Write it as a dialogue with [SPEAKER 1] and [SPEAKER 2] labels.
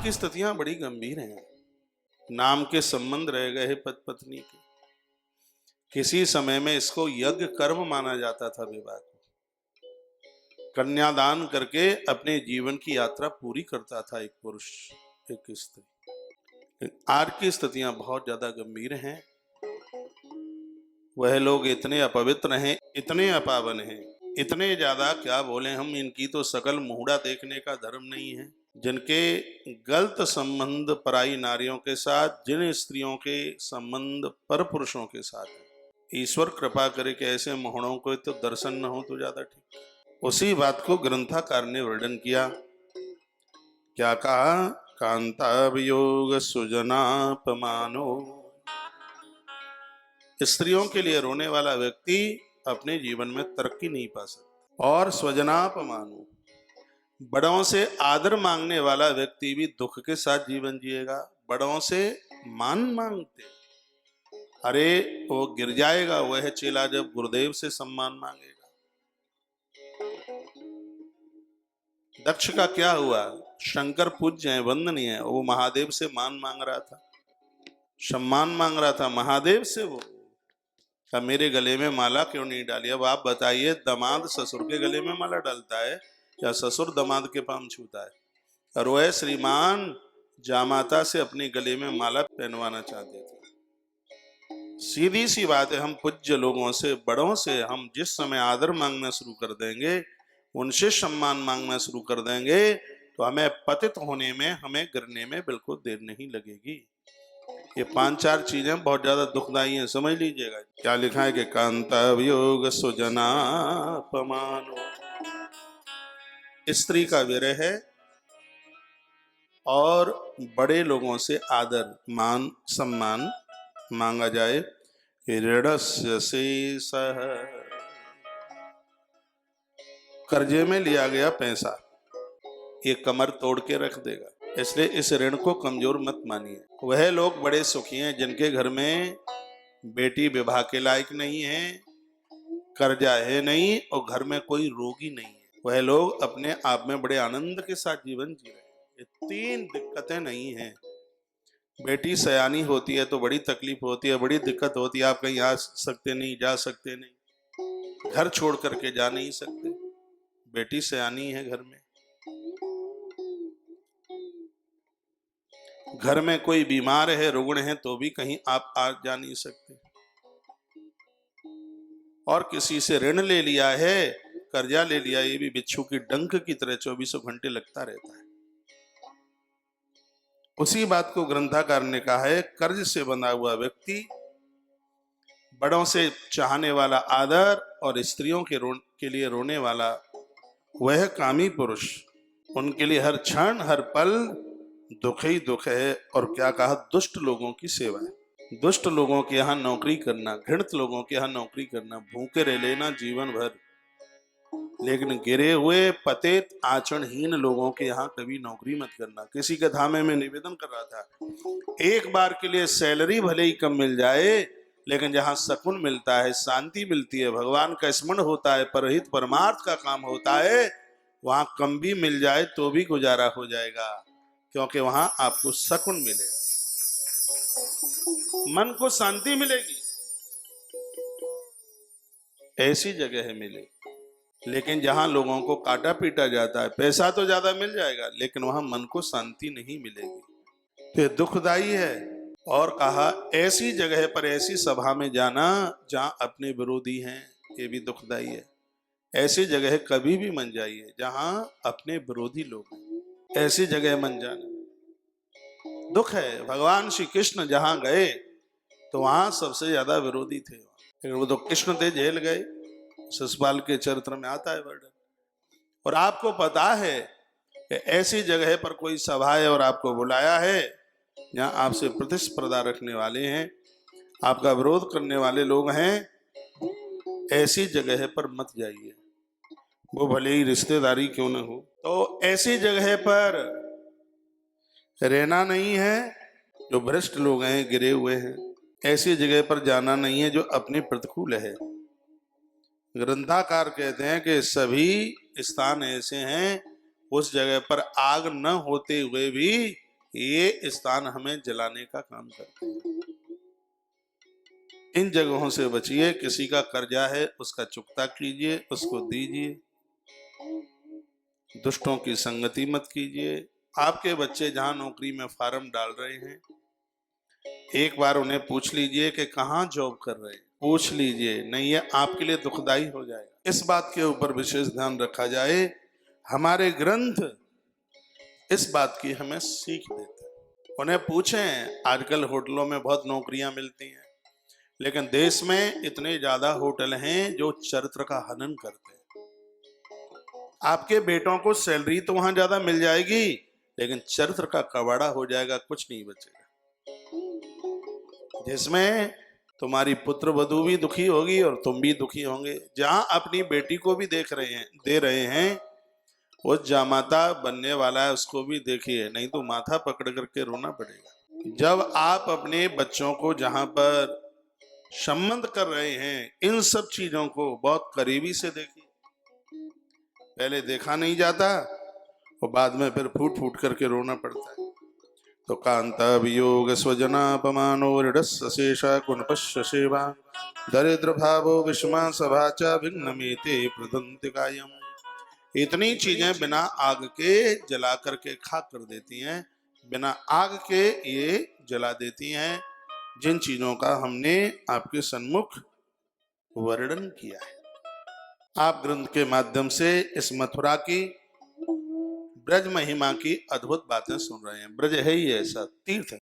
[SPEAKER 1] की स्थितियां बड़ी गंभीर हैं। नाम के संबंध रह गए हैं पति पत्नी के। किसी समय में इसको यज्ञ कर्म माना जाता था विवाह को। कन्यादान करके अपने जीवन की यात्रा पूरी करता था एक पुरुष, एक स्त्री। आज की स्थितियां बहुत ज्यादा गंभीर हैं। वह लोग इतने अपवित्र हैं, इतने अपावन हैं, इतने ज्यादा क्या बोले हम, इनकी तो सकल मुहूड़ा देखने का धर्म नहीं है। जिनके गलत संबंध पराई नारियों के साथ, जिन स्त्रियों के संबंध पर पुरुषों के साथ है, ईश्वर कृपा करे कि ऐसे मोहड़ों को तो दर्शन न हो तो ज्यादा ठीक। उसी बात को ग्रंथकार ने वर्णन किया। क्या कहा? कांताभियोग सुजनापमानो। स्त्रियों के लिए रोने वाला व्यक्ति अपने जीवन में तरक्की नहीं पा सकता। और स्वजनापमानो, बड़ों से आदर मांगने वाला व्यक्ति भी दुख के साथ जीवन जिएगा। बड़ों से मान मांगते, अरे वो गिर जाएगा वह चेला जब गुरुदेव से सम्मान मांगेगा। दक्ष का क्या हुआ? शंकर पूज्य है, वंदनीय है, वो महादेव से मान मांग रहा था, सम्मान मांग रहा था महादेव से। वो क्या मेरे गले में माला क्यों नहीं डाली? अब आप बताइए, दामाद ससुर के गले में माला डालता है या ससुर दामाद के पांव छूता है? और वह श्रीमान जामाता से अपने गले में माला पहनवाना चाहते थे। सीधी सी बात है, हम पूज्य लोगों से, बड़ों से हम जिस समय आदर मांगना शुरू कर देंगे, उनसे सम्मान मांगना शुरू कर देंगे, तो हमें पतित होने में, हमें गिरने में बिल्कुल देर नहीं लगेगी। ये 5-4 चीजें बहुत ज्यादा दुखदाई हैं, समझ लीजिएगा। क्या लिखा है कि कांताभियोग सुजनापमानो, स्त्री का विरह है और बड़े लोगों से आदर मान सम्मान मांगा जाए। ऋणस्य शेषः, कर्जे में लिया गया पैसा ये कमर तोड़ के रख देगा, इसलिए इस ऋण को कमजोर मत मानिए। वह लोग बड़े सुखी हैं जिनके घर में बेटी विवाह के लायक नहीं है, कर्जा है नहीं और घर में कोई रोगी नहीं है। वह लोग अपने आप में बड़े आनंद के साथ जीवन जी रहे हैं। ये 3 दिक्कतें नहीं हैं। बेटी सयानी होती है तो बड़ी तकलीफ होती है, बड़ी दिक्कत होती है। आप कहीं आ सकते नहीं, जा सकते नहीं, घर छोड़ करके जा नहीं सकते। बेटी सयानी है घर में, घर में कोई बीमार है, रुग्ण है, तो भी कहीं आप आ जा नहीं सकते। और किसी से ऋण ले लिया है, कर्जा ले लिया, ये भी बिच्छू की डंक की तरह 24 घंटे लगता रहता है। उसी बात को ग्रंथकार ने कहा है, कर्ज से बंधा हुआ व्यक्ति, बड़ों से चाहने वाला आदर और स्त्रियों के लिए रोने वाला वह कामी पुरुष, उनके लिए हर क्षण हर पल दुख ही दुख है। और क्या कहा? दुष्ट लोगों की सेवा है। दुष्ट लोगों के यहाँ नौकरी करना, घृणित लोगों के यहाँ नौकरी करना, भूखे रह लेना जीवन भर, लेकिन गिरे हुए पतित आचरणहीन लोगों के यहाँ कभी नौकरी मत करना। किसी के धामे में निवेदन कर रहा था, एक बार के लिए सैलरी भले ही कम मिल जाए, लेकिन जहाँ सकून मिलता है, शांति मिलती है, भगवान का स्मरण होता है, परहित परमार्थ का काम होता है, वहां कम भी मिल जाए तो भी गुजारा हो जाएगा, क्योंकि वहां आपको सकून मिलेगा, मन को शांति मिलेगी। ऐसी जगह है मिले। लेकिन जहां लोगों को काटा पीटा जाता है, पैसा तो ज्यादा मिल जाएगा लेकिन वहां मन को शांति नहीं मिलेगी, तो ये दुखदाई है। और कहा, ऐसी जगह पर, ऐसी सभा में जाना जहां अपने विरोधी हैं, ये भी दुखदाई है। ऐसी जगह कभी भी मन जाइए जहां अपने विरोधी लोग हैं, ऐसी जगह मन जाना दुख है। भगवान श्री कृष्ण जहां गए तो वहां सबसे ज्यादा विरोधी थे, लेकिन वो तो कृष्ण थे, जेल गए। शिशुपाल के चरित्र में आता है वर्णन। और आपको पता है कि ऐसी जगह पर कोई सभा है और आपको बुलाया है जहां आपसे प्रतिस्पर्धा रखने वाले हैं, आपका विरोध करने वाले लोग हैं, ऐसी जगह पर मत जाइए, वो भले ही रिश्तेदारी क्यों न हो। तो ऐसी जगह पर रहना नहीं है जो भ्रष्ट लोग हैं, गिरे हुए हैं। ऐसी जगह पर जाना नहीं है जो अपने प्रतिकूल है। ग्रंथकार कहते हैं कि सभी स्थान ऐसे हैं, उस जगह पर आग न होते हुए भी ये स्थान हमें जलाने का काम करते हैं। इन जगहों से बचिए। किसी का कर्जा है उसका चुकता कीजिए, उसको दीजिए। दुष्टों की संगति मत कीजिए। आपके बच्चे जहां नौकरी में फार्म डाल रहे हैं, एक बार उन्हें पूछ लीजिए कि कहाँ जॉब कर रहे हैं, पूछ लीजिए, नहीं ये आपके लिए दुखदाई हो जाएगा। इस बात के ऊपर विशेष ध्यान रखा जाए। हमारे ग्रंथ इस बात की हमें सीख देते हैं। उन्हें पूछें, आजकल होटलों में बहुत नौकरियां मिलती हैं, लेकिन देश में इतने ज्यादा होटल हैं जो चरित्र का हनन करते हैं। आपके बेटों को सैलरी तो वहां ज्यादा मिल जाएगी, लेकिन चरित्र का कबाड़ा हो जाएगा, कुछ नहीं बचेगा। जिसमें तुम्हारी पुत्र वधू भी दुखी होगी और तुम भी दुखी होंगे। जहां अपनी बेटी को भी दे रहे हैं, वो जामाता बनने वाला है, उसको भी देखिए, नहीं तो माथा पकड़ करके रोना पड़ेगा। जब आप अपने बच्चों को जहां पर संबंध कर रहे हैं, इन सब चीजों को बहुत करीबी से देखिए। पहले देखा नहीं जाता और बाद में फिर फूट फूट करके रोना पड़ता है। तो कांता वियोग स्वजनापमानो ऋडस्य शेषा कुनपश्य सेवा दरिद्र भावो विषमा सभा च भिन्नमेते प्रदन्ति कायम। इतनी चीजें बिना आग के जला करके खाक कर देती हैं, बिना आग के ये जला देती हैं, जिन चीजों का हमने आपके सन्मुख वर्णन किया है। आप ग्रंथ के माध्यम से इस मथुरा की ब्रज महिमा की अद्भुत बातें सुन रहे हैं। ब्रज है ही ऐसा तीर्थ है।